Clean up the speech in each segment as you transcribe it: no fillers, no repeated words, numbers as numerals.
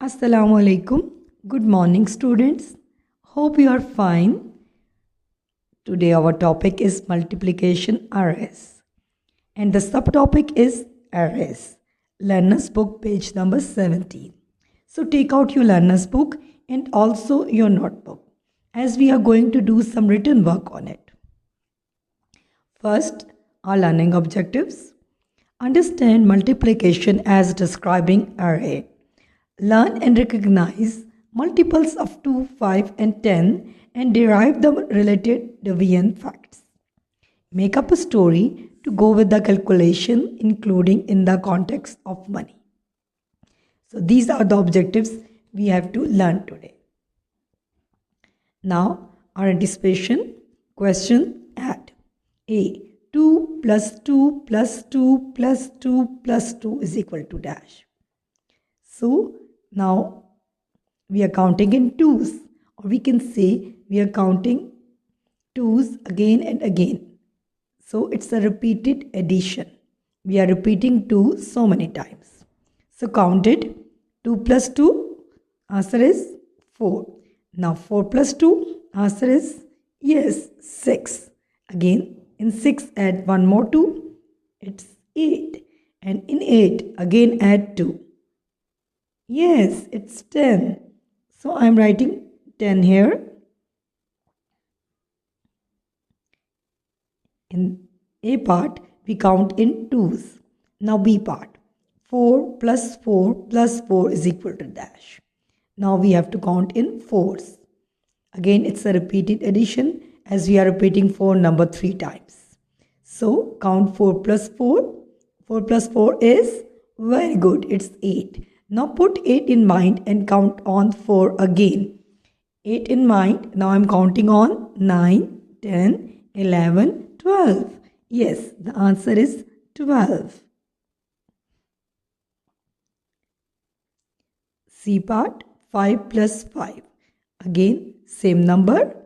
Assalamu alaikum. Good morning, students. Hope you are fine. Today, our topic is multiplication arrays, and the subtopic is arrays. Learner's book, page number 17. So, take out your learner's book and also your notebook, as we are going to do some written work on it. First, our learning objectives. Understand multiplication as describing array. Learn and recognize multiples of 2, 5 and 10 and derive the related deviant facts. Make up a story to go with the calculation, including in the context of money. So these are the objectives we have to learn today. Now our anticipation question at A. 2 plus 2 plus 2 plus 2 plus 2 is equal to dash. So now we are counting in twos, or we can say we are counting twos again and again. So it's a repeated addition. We are repeating 2 so many times. So count it. 2 plus 2, answer is 4. Now 4 plus 2, answer is yes, 6. Again in 6 add one more 2, it's 8. And in 8 again add 2. Yes, it's 10. So I'm writing 10 here. In A part, we count in twos. Now B part. 4 plus 4 plus 4 is equal to dash. Now we have to count in fours. Again, it's a repeated addition as we are repeating 4 number 3 times. So count 4 plus 4. 4 plus 4 is very good. It's 8. Now put 8 in mind and count on 4 again. 8 in mind. Now I'm counting on 9, 10, 11, 12. Yes, the answer is 12. C part, 5 plus 5. Again, same number,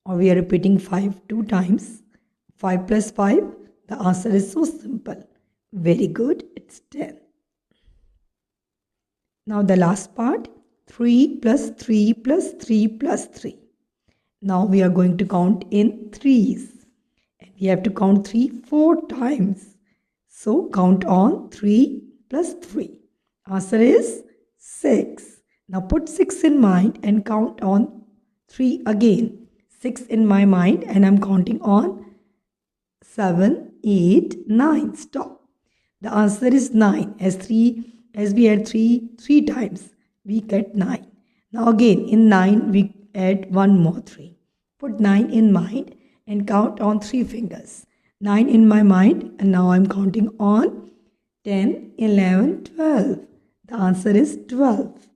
or we are repeating 5 2 times. 5 plus 5, the answer is so simple. Very good, it's 10. Now the last part, 3 plus 3 plus 3 plus 3. Now we are going to count in threes. And we have to count 3 4 times. So count on 3 plus 3. Answer is 6. Now put 6 in mind and count on 3 again. 6 in my mind and I'm counting on 7, 8, 9. Stop. The answer is 9 as we add 3 times, we get 9. Now again, in 9, we add one more 3. Put 9 in mind and count on 3 fingers. 9 in my mind, and now I'm counting on 10, 11, 12. The answer is 12.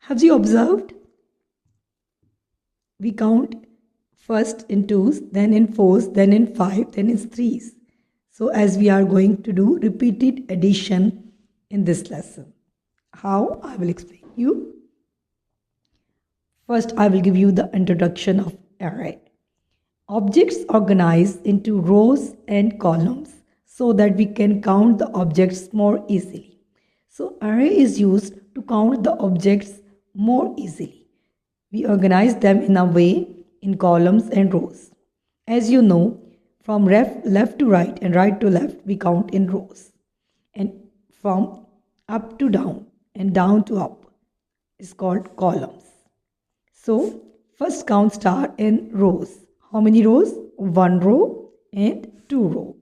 Have you observed? We count first in twos, then in fours, then in 5, then in threes. So as we are going to do repeated addition in this lesson. How? I will explain you. First, I will give you the introduction of array. Objects organized into rows and columns so that we can count the objects more easily. So array is used to count the objects more easily. We organize them in a way in columns and rows. As you know, from left to right and right to left, we count in rows. And from up to down and down to up is called columns. So, first count start in rows. How many rows? 1 row and 2 row.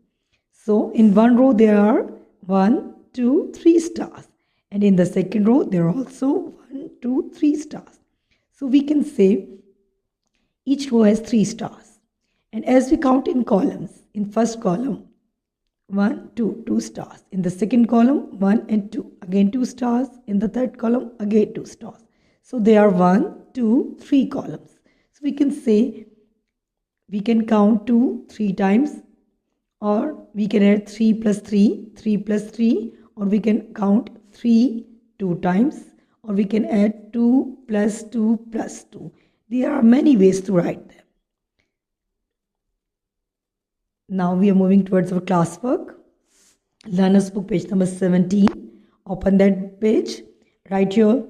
So, in 1 row there are 1, 2, 3 stars. And in the second row there are also 1, 2, 3 stars. So, we can say each row has 3 stars. And as we count in columns, in first column, 1, 2, 2 stars. In the second column, 1 and 2. Again 2 stars. In the third column, again 2 stars. So there are 1, 2, 3 columns. So we can say, we can count 2 3 times, or we can add 3 plus 3, 3 plus 3, or we can count 3 2 times, or we can add 2 plus 2 plus 2. There are many ways to write them. Now we are moving towards our classwork. Learner's book, page number 17. Open that page, write your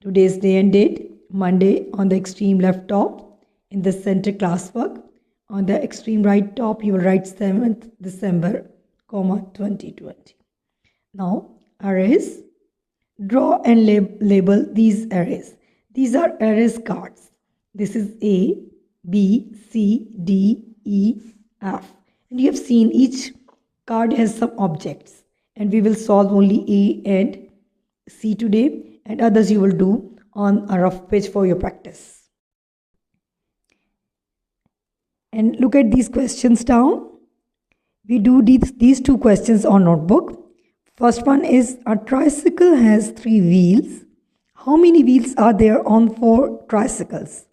today's day and date, Monday on the extreme left top, in the center classwork. On the extreme right top, you will write 7th December, 2020. Now, arrays. Draw and label these arrays. These are arrays cards. This is A, B, C, D, E, F. And you have seen each card has some objects. And we will solve only A and C today. And others you will do on a rough page for your practice. And look at these questions down. We do these two questions on notebook. First one is, a tricycle has 3 wheels. How many wheels are there on 4 tricycles?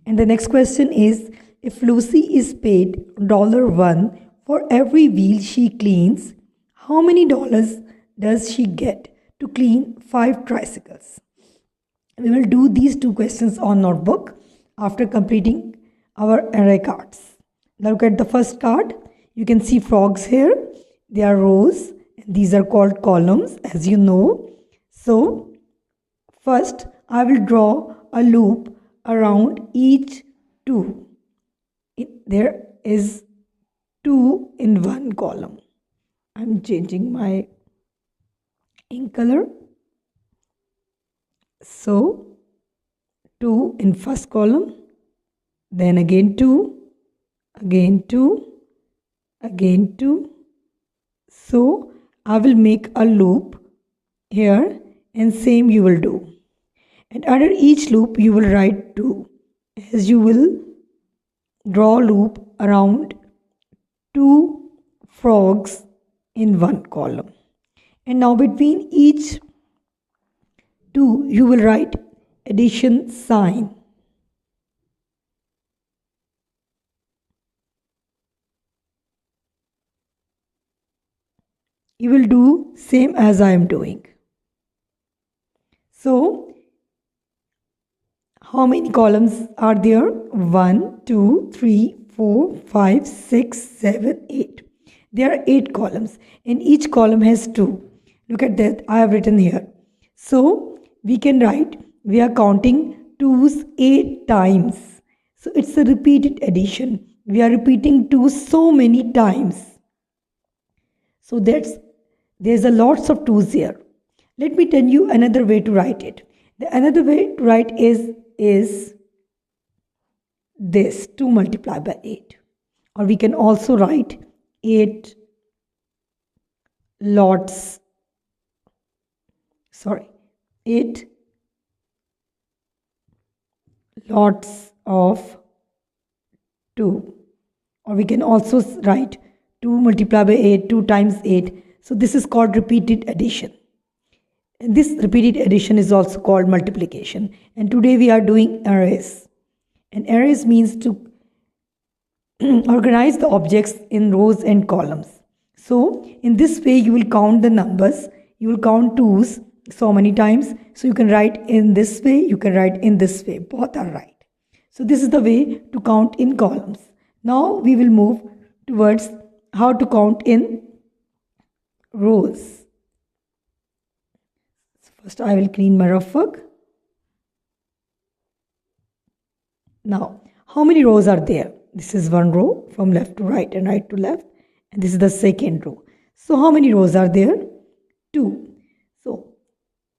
And the next question is, if Lucy is paid $1 for every wheel she cleans, how many dollars does she get to clean 5 tricycles? We will do these two questions on notebook after completing our array cards. Now look at the first card. You can see frogs here. They are rows. These are called columns, as you know. So, first I will draw a loop around each 2. There is 2 in one column. I'm changing my ink color. So, 2 in first column, then again 2, again 2, again 2. So, I will make a loop here, and same you will do. And under each loop you will write 2, as you will draw a loop around 2 frogs in one column. And now between each 2 you will write addition sign. You will do same as I am doing. So, how many columns are there? 1, 2, 3, 4, 5, 6, 7, 8. There are 8 columns and each column has 2. Look at that, I have written here. So, we can write, we are counting 2's 8 times. So, it's a repeated addition. We are repeating 2 so many times. So, there's a lots of 2's here. Let me tell you another way to write it. The another way to write is this, 2 multiplied by 8. Or we can also write 8 lots of 2. Or we can also write 2 multiplied by 8, 2 times 8. So this is called repeated addition. And this repeated addition is also called multiplication. And today we are doing arrays. And arrays means to organize the objects in rows and columns. So in this way you will count the numbers. You will count 2's so many times. So you can write in this way, you can write in this way. Both are right. So this is the way to count in columns. Now we will move towards how to count in rows. First I will clean my rough work. Now, how many rows are there? This is one row from left to right and right to left. And this is the second row. So, how many rows are there? 2. So,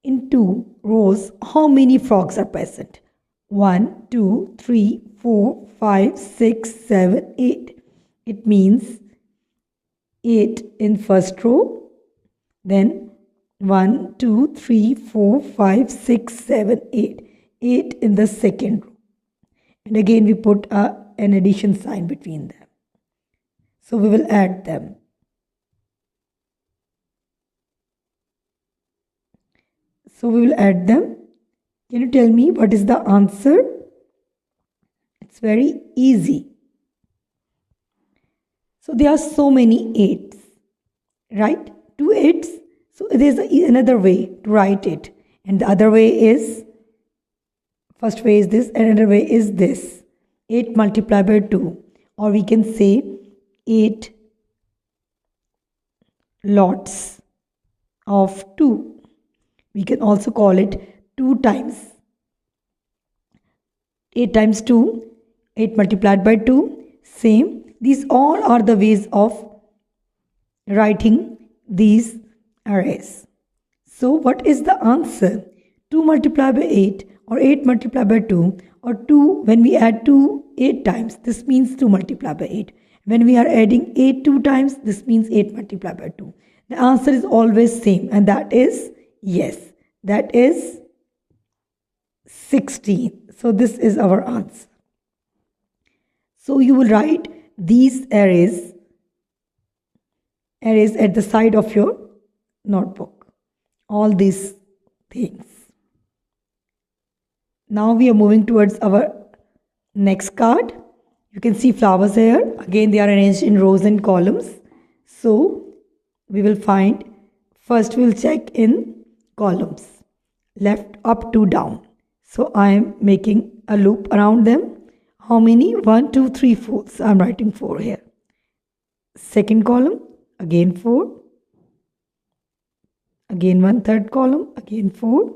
in 2 rows, how many frogs are present? 1, 2, 3, 4, 5, 6, 7, 8. It means 8 in first row. Then 1, 2, 3, 4, 5, 6, 7, 8. 8 in the second row. And again we put an addition sign between them. So we will add them. So we will add them. Can you tell me what is the answer? It's very easy. So there are so many 8s, right? 2 8s. So there's another way to write it. And the other way is, first way is this, another way is this. 8 multiplied by 2. Or we can say 8 lots of 2. We can also call it 2 times 8 times 2, 8 multiplied by 2, same. These all are the ways of writing these arrays. So what is the answer? 2 multiplied by 8 or 8 multiplied by 2 or 2 when we add 2 8 times, this means 2 multiplied by 8. When we are adding 8 2 times, this means 8 multiplied by 2. The answer is always same, and that is yes, that is 16. So this is our answer. So you will write these arrays at the side of your notebook. All these things. Now we are moving towards our next card. You can see flowers here. Again, they are arranged in rows and columns. So we will find, first we will check in columns, left up to down. So I am making a loop around them. How many? 1 2 3 4. So I am writing 4 here. Second column, again 4. Again one third column, again 4.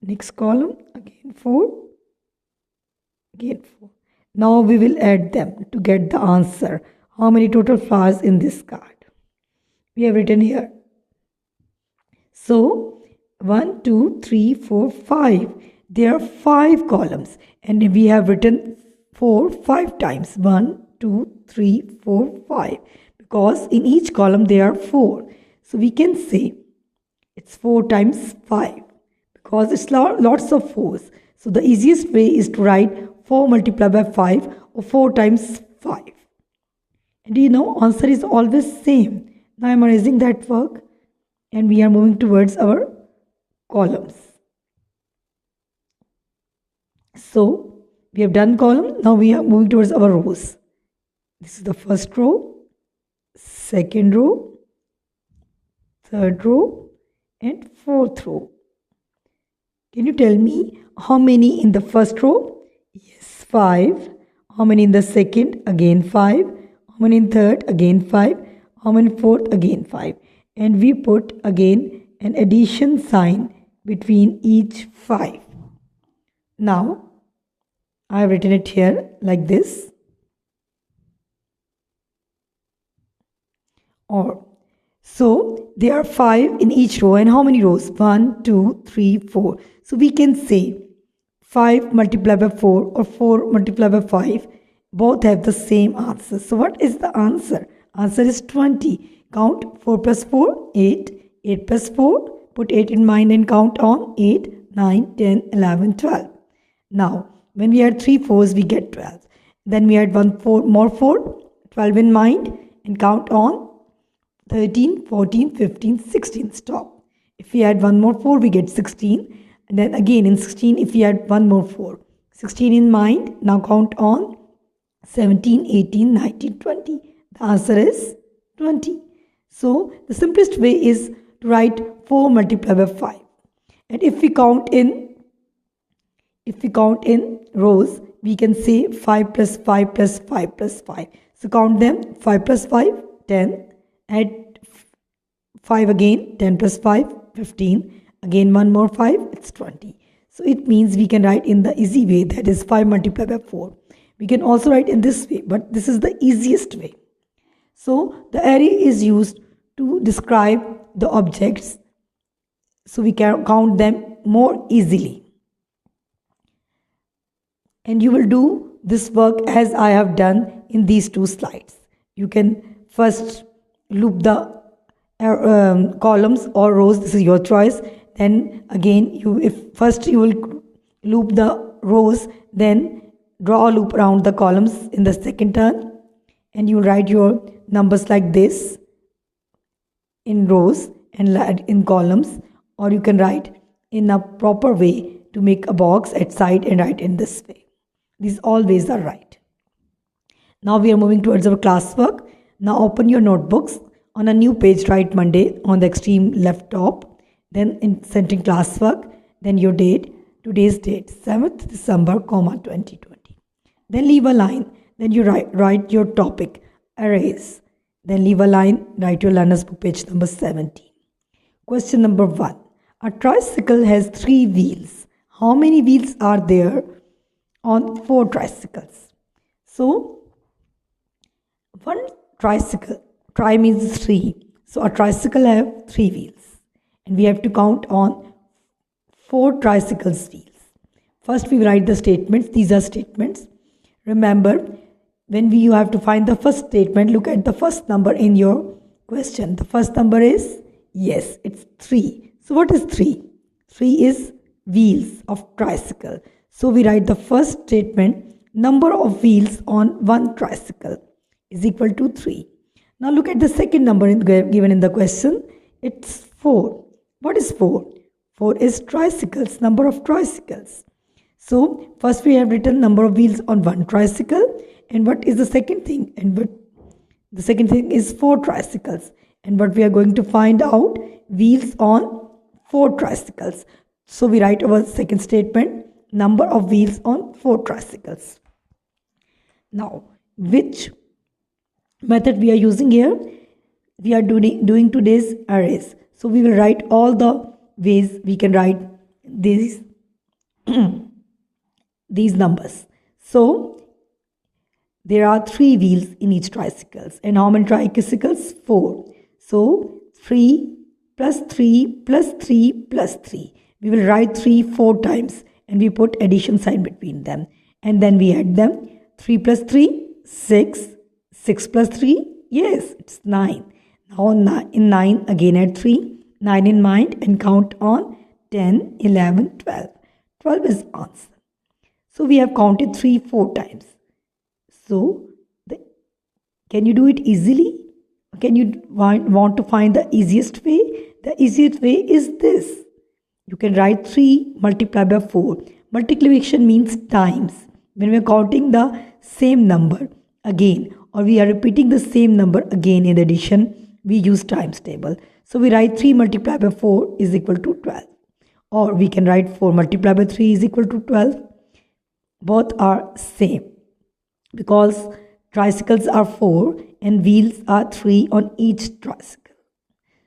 Next column, again 4. Again 4. Now we will add them to get the answer. How many total flowers in this card? We have written here. So 1 2 3 4 5. There are 5 columns, and we have written 4 5 times. 1 2 3 4 5, because in each column there are 4. So we can say it's 4 times 5, because it's lots of 4s. So the easiest way is to write 4 multiplied by 5 or 4 times 5. And you know, answer is always same. Now I am erasing that work and we are moving towards our columns. So we have done column. Now we are moving towards our rows. This is the first row, second row, third row, and fourth row. Can you tell me how many in the first row? Yes, 5. How many in the second? Again 5. How many in third? Again 5. How many in fourth? Again 5. And we put again an addition sign between each 5. Now I have written it here like this. Or so there are 5 in each row, and how many rows? 1 2 3 4. So we can say 5 multiplied by 4 or 4 multiplied by 5 both have the same answer. So what is the answer? Answer is 20. Count 4 plus 4, 8. 8 plus 4, put 8 in mind and count on 8, 9, 10, 11, 12. Now when we add 3 4s, we get 12. Then we add 1 4 more 4, 12 in mind, and count on 13, 14, 15, 16. Stop. If we add 1 more 4, we get 16. And then again in 16, if we add 1 more 4, 16 in mind. Now count on 17, 18, 19, 20. The answer is 20. So the simplest way is to write 4 multiplied by 5. And if we count in rows, we can say 5 plus 5 plus 5 plus 5. So count them. 5 plus 5, 10. Add 5 again. 10 plus 5, 15. Again 1 more 5, it's 20. So it means we can write in the easy way, that is 5 multiplied by 4. We can also write in this way, but this is the easiest way. So the array is used to describe the objects, so we can count them more easily. And you will do this work as I have done in these 2 slides. You can first loop the columns or rows. This is your choice. Then again, first you will loop the rows, then draw a loop around the columns in the second turn, and you will write your numbers like this in rows and in columns, or you can write in a proper way to make a box at side and write in this way. These all ways are right. Now we are moving towards our classwork. Now open your notebooks. On a new page, write Monday on the extreme left top. Then in centering classwork, then your date, today's date, 7th December, 2020. Then leave a line, then you write your topic, arrays. Then leave a line, write your learner's book, page number 17. Question number 1. A tricycle has 3 wheels. How many wheels are there on 4 tricycles? So, one tricycle, tri means 3. So, a tricycle have 3 wheels. And we have to count on 4 tricycles wheels. First, we write the statements. These are statements. Remember, when you have to find the first statement, look at the first number in your question. The first number is, yes, it's 3. So what is 3? 3 is wheels of tricycle. So we write the first statement, number of wheels on one tricycle is equal to 3. Now look at the second number given in the question. It's 4. What is 4? 4 is tricycles, number of tricycles. So first we have written number of wheels on one tricycle. And what is the second thing? The second thing is 4 tricycles. And what we are going to find out, wheels on 4 tricycles. So we write our second statement, number of wheels on 4 tricycles. Now, which method we are using here? We are doing today's arrays. So we will write all the ways we can write these, these numbers. So there are 3 wheels in each tricycles. And how many tricycles? 4. So 3 plus 3 plus 3 plus 3. We will write 3 4 times and we put addition sign between them. And then we add them. 3 plus 3, 6. 6 plus 3, yes, it's 9. Now in 9 again add 3. 9 in mind and count on 10, 11, 12. 12 is answer. So we have counted 3 4 times. So can you do it easily? Can you want to find the easiest way? The easiest way is this. You can write 3 multiplied by 4. Multiplication means times. When we are counting the same number again, or we are repeating the same number again in addition, we use times table. So we write 3 multiplied by 4 is equal to 12. Or we can write 4 multiplied by 3 is equal to 12. Both are same. Because tricycles are 4 and wheels are 3 on each tricycle.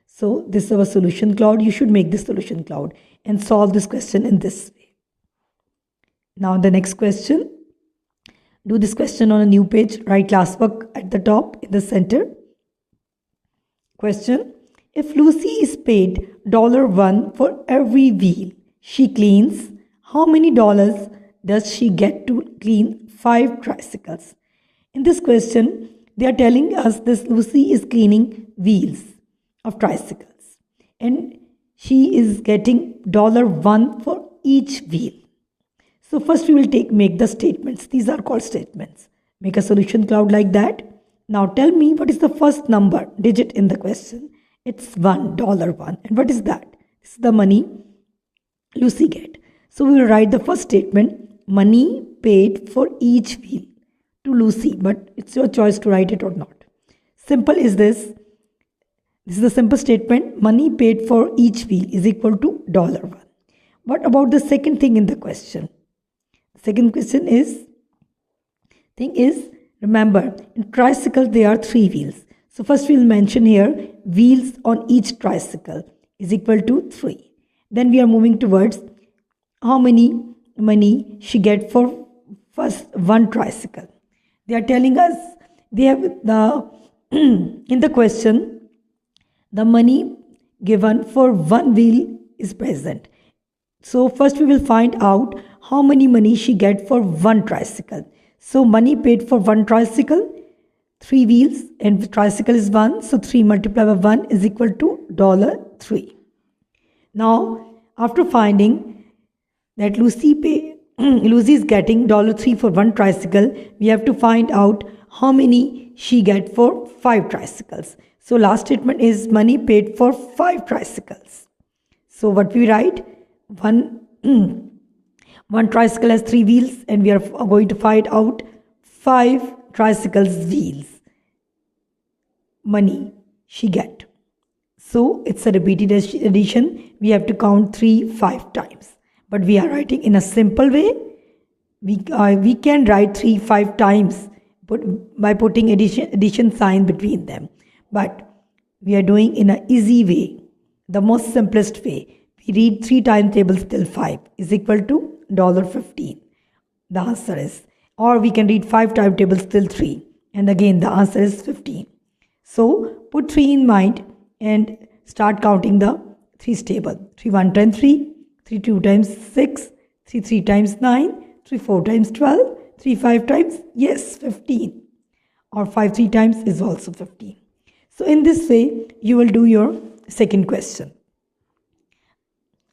So this is our solution cloud. You should make this solution cloud and solve this question in this way. Now the next question. Do this question on a new page. Write classwork at the top in the center. Question. If Lucy is paid $1 for every wheel she cleans, how many dollars does she get to clean 5 tricycles? In this question, they are telling us this Lucy is cleaning wheels of tricycles and she is getting $1 for each wheel. So first we will make the statements. These are called statements. Make a solution cloud like that. Now tell me what is the first number digit in the question. It's $1. And what is that? This is the money Lucy get. So we will write the first statement, money paid for each wheel to Lucy, but it's your choice to write it or not. Simple is this. This is the simple statement, money paid for each wheel is equal to $1. What about the second thing in the question? The second question is, remember, in tricycle there are 3 wheels. So first we'll mention here, wheels on each tricycle is equal to 3. Then we are moving towards how many money she get for first 1 tricycle. They are telling us they have the in the question the money given for 1 wheel is present. So first we will find out how many money she get for 1 tricycle. So money paid for 1 tricycle, 3 wheels and the tricycle is 1. So 3 multiplied by 1 is equal to $3. Now after finding that Lucy is getting $3 for 1 tricycle, we have to find out how many she get for 5 tricycles. So last statement is money paid for 5 tricycles. So what we write, one tricycle has 3 wheels and we are going to find out 5 tricycles wheels money she get. So it's a repeated addition. We have to count 3 5 times. But we are writing in a simple way. We can write 3 5 times by putting addition sign between them. But we are doing in an easy way. the most simplest way. We read 3 times tables till 5 is equal to $15. The answer is. Or we can read 5 times tables till 3. And again the answer is 15. So put 3 in mind and start counting the 3's table. 3 1 times 3, 3 2 times 6, 3 3 times 9, 3 4 times 12, 3 5 times, yes, 15. Or 5 3 times is also 15. So in this way, you will do your second question.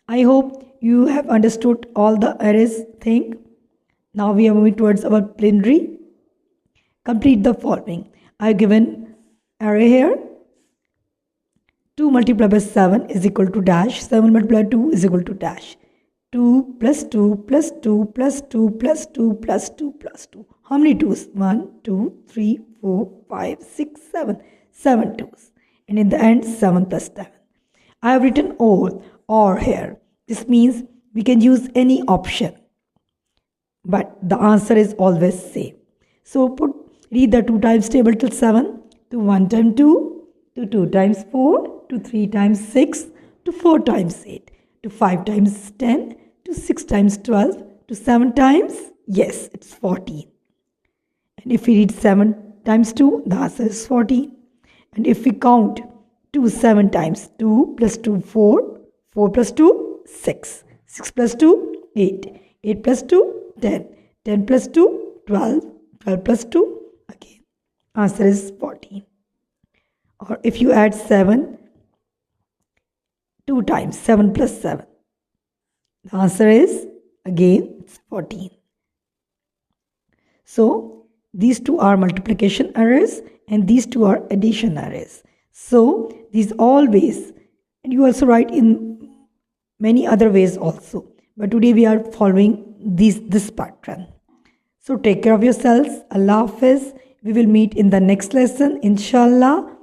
I hope you have understood all the arrays thing. Now we are moving towards our plenary. Complete the following. I have given array here. 2 multiplied by 7 is equal to dash. 7 multiplied by 2 is equal to dash. 2 plus 2 plus 2 plus 2 plus 2 plus 2 plus 2. How many 2's? 1, 2, 3, 4, 5, 6, 7. 7 2's. And in the end, 7 plus 7. I have written or here. This means we can use any option. But the answer is always same. So read the 2 times table till 7. To 1 times 2. To 2 times 4. To 3 times 6. To 4 times 8. To 5 times 10. To 6 times 12. To 7 times, yes, it's 14. And if we read 7 times 2, the answer is 14. And if we count 2 7 times, 2 plus 2 4, 4 plus 2 6, 6 plus 2 8, 8 plus 2 10, 10 plus 2 12, 12 plus 2 again. Answer is 14. Or if you add 7 2 times, 7 plus 7, the answer is again it's 14. So these two are multiplication arrays and these two are addition arrays. So these all ways, and you also write in many other ways also. But today we are following this pattern. So take care of yourselves. Allah Hafiz. We will meet in the next lesson, inshallah.